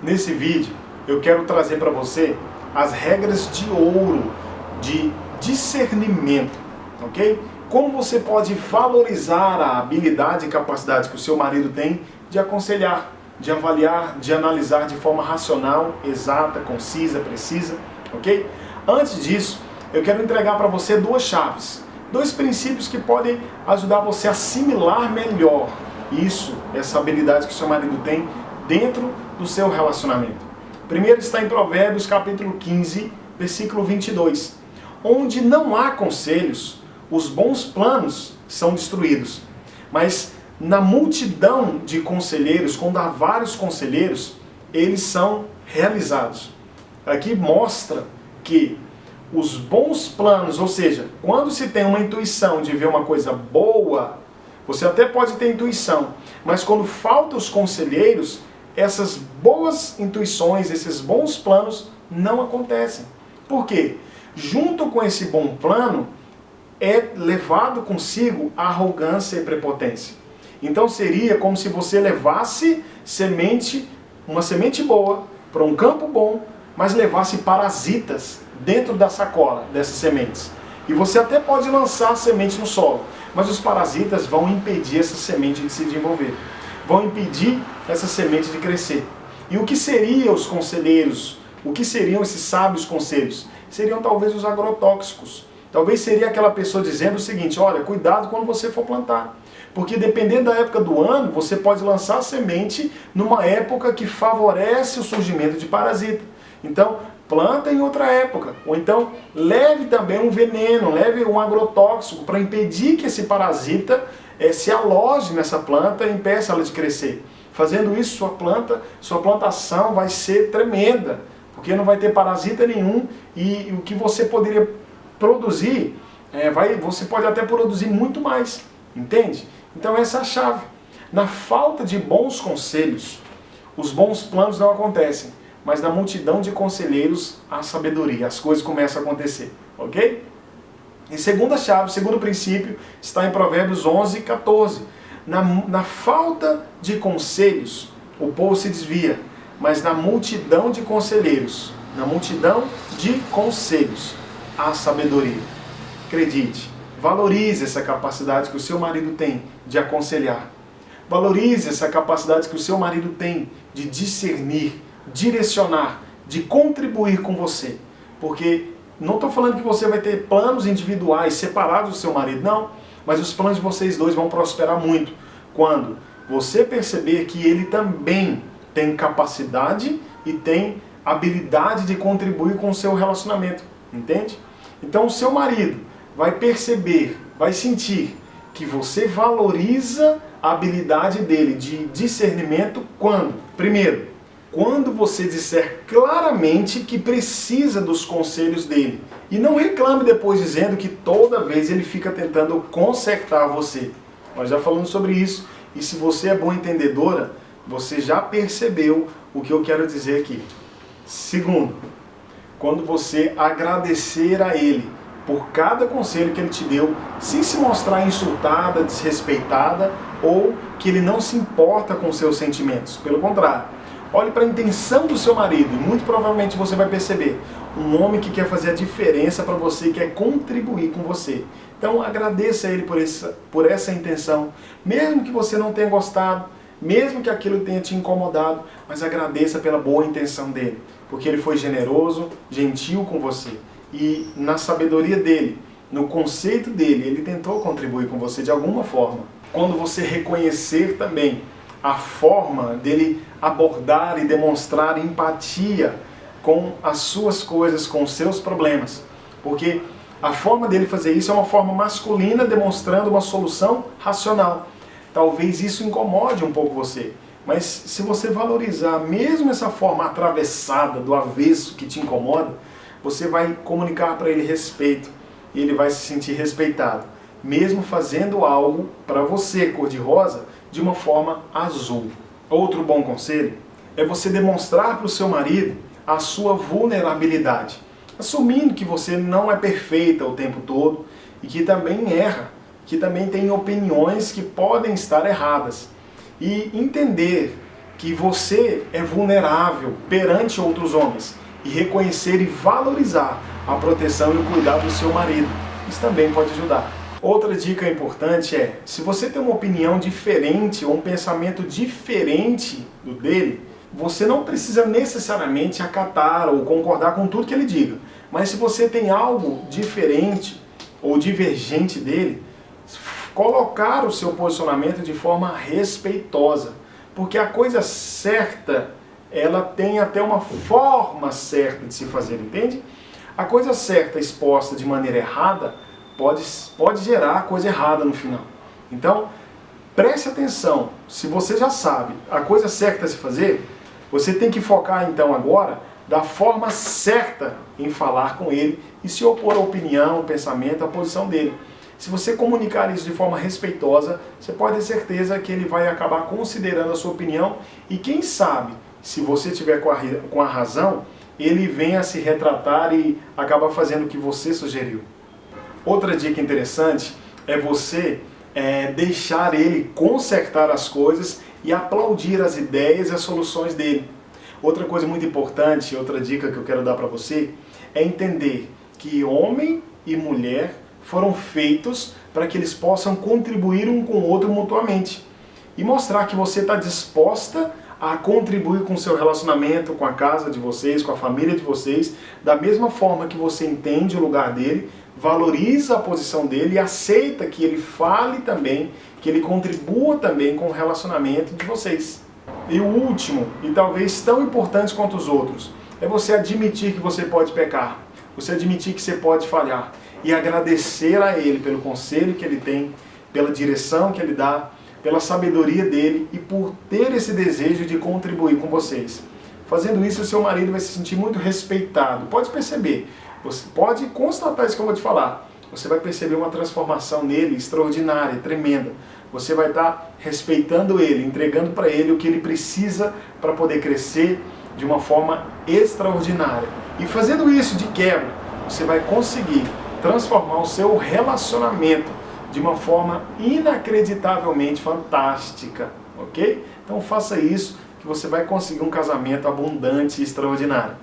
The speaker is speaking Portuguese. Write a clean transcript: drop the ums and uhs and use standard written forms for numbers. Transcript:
Nesse vídeo eu quero trazer para você as regras de ouro de discernimento, ok? Como você pode valorizar a habilidade e capacidade que o seu marido tem de aconselhar, de avaliar, de analisar de forma racional, exata, concisa, precisa, ok? Antes disso, eu quero entregar para você duas chaves, dois princípios que podem ajudar você a assimilar melhor essa habilidade que o seu marido tem dentro do seu relacionamento. Primeiro está em Provérbios capítulo 15, versículo 22. Onde não há conselhos, os bons planos são destruídos. Mas na multidão de conselheiros, quando há vários conselheiros, eles são realizados. Aqui mostra que os bons planos, ou seja, quando se tem uma intuição de ver uma coisa boa, você até pode ter intuição, mas quando faltam os conselheiros, essas boas intuições, esses bons planos não acontecem. Por quê? Junto com esse bom plano, é levado consigo a arrogância e prepotência. Então seria como se você levasse uma semente boa, para um campo bom, mas levasse parasitas dentro da sacola dessas sementes. E você até pode lançar a semente no solo, mas os parasitas vão impedir essa semente de se desenvolver. Vão impedir essa semente de crescer. E o que seriam os conselheiros? O que seriam esses sábios conselhos? Seriam talvez os agrotóxicos. Talvez seria aquela pessoa dizendo o seguinte: olha, cuidado quando você for plantar. Porque dependendo da época do ano, você pode lançar a semente numa época que favorece o surgimento de parasita. Então, planta em outra época. Ou então, leve também um veneno, leve um agrotóxico para impedir que esse parasita se aloje nessa planta e impeça ela de crescer. Fazendo isso, sua plantação vai ser tremenda, porque não vai ter parasita nenhum e o que você poderia produzir, você pode até produzir muito mais, entende? Então essa é a chave. Na falta de bons conselhos, os bons planos não acontecem, mas na multidão de conselheiros, a sabedoria, as coisas começam a acontecer, ok? E segunda chave, segundo princípio, está em Provérbios 11, 14. Na falta de conselhos, o povo se desvia, mas na multidão de conselheiros, há sabedoria. Acredite, valorize essa capacidade que o seu marido tem de aconselhar. Valorize essa capacidade que o seu marido tem de discernir, direcionar, de contribuir com você. Porque não estou falando que você vai ter planos individuais separados do seu marido, não. Mas os planos de vocês dois vão prosperar muito quando você perceber que ele também tem capacidade e tem habilidade de contribuir com o seu relacionamento. Entende? Então o seu marido vai perceber, vai sentir que você valoriza a habilidade dele de discernimento quando? Primeiro, quando você disser claramente que precisa dos conselhos dele. E não reclame depois dizendo que toda vez ele fica tentando consertar você. Nós já falamos sobre isso. E se você é boa entendedora, você já percebeu o que eu quero dizer aqui. Segundo, quando você agradecer a ele por cada conselho que ele te deu, sem se mostrar insultada, desrespeitada, ou que ele não se importa com seus sentimentos. Pelo contrário, olhe para a intenção do seu marido e muito provavelmente você vai perceber um homem que quer fazer a diferença para você, quer contribuir com você. Então agradeça a ele por essa intenção, mesmo que você não tenha gostado, mesmo que aquilo tenha te incomodado, mas agradeça pela boa intenção dele, porque ele foi generoso, gentil com você. E na sabedoria dele, no conceito dele, ele tentou contribuir com você de alguma forma. Quando você reconhecer também a forma dele abordar e demonstrar empatia com as suas coisas, com os seus problemas. Porque a forma dele fazer isso é uma forma masculina, demonstrando uma solução racional. Talvez isso incomode um pouco você, mas se você valorizar mesmo essa forma atravessada do avesso que te incomoda, você vai comunicar para ele respeito e ele vai se sentir respeitado, mesmo fazendo algo para você, cor-de-rosa, de uma forma azul. Outro bom conselho é você demonstrar para o seu marido a sua vulnerabilidade, assumindo que você não é perfeita o tempo todo e que também erra, que também tem opiniões que podem estar erradas. E entender que você é vulnerável perante outros homens e reconhecer e valorizar a proteção e o cuidado do seu marido. Isso também pode ajudar. Outra dica importante é, se você tem uma opinião diferente ou um pensamento diferente do dele, você não precisa necessariamente acatar ou concordar com tudo que ele diga. Mas se você tem algo diferente ou divergente dele, colocar o seu posicionamento de forma respeitosa. Porque a coisa certa, ela tem até uma forma certa de se fazer, entende? A coisa certa exposta de maneira errada pode gerar coisa errada no final. Então, preste atenção. Se você já sabe a coisa certa a se fazer, você tem que focar então agora da forma certa em falar com ele e se opor à opinião, ao pensamento, à posição dele. Se você comunicar isso de forma respeitosa, você pode ter certeza que ele vai acabar considerando a sua opinião e quem sabe, se você tiver com a razão, ele venha se retratar e acabar fazendo o que você sugeriu. Outra dica interessante é você deixar ele consertar as coisas e aplaudir as ideias e as soluções dele. Outra coisa muito importante, outra dica que eu quero dar para você, é entender que homem e mulher foram feitos para que eles possam contribuir um com o outro mutuamente. E mostrar que você está disposta a contribuir com o seu relacionamento, com a casa de vocês, com a família de vocês, da mesma forma que você entende o lugar dele, valoriza a posição dele e aceita que ele fale também, que ele contribua também com o relacionamento de vocês. E o último, e talvez tão importante quanto os outros, é você admitir que você pode pecar, você admitir que você pode falhar e agradecer a ele pelo conselho que ele tem, pela direção que ele dá, pela sabedoria dele e por ter esse desejo de contribuir com vocês. Fazendo isso, o seu marido vai se sentir muito respeitado. Pode perceber, você pode constatar isso que eu vou te falar. Você vai perceber uma transformação nele extraordinária, tremenda. Você vai estar respeitando ele, entregando para ele o que ele precisa para poder crescer de uma forma extraordinária. E fazendo isso de quebra, você vai conseguir transformar o seu relacionamento de uma forma inacreditavelmente fantástica, ok? Então faça isso que você vai conseguir um casamento abundante e extraordinário.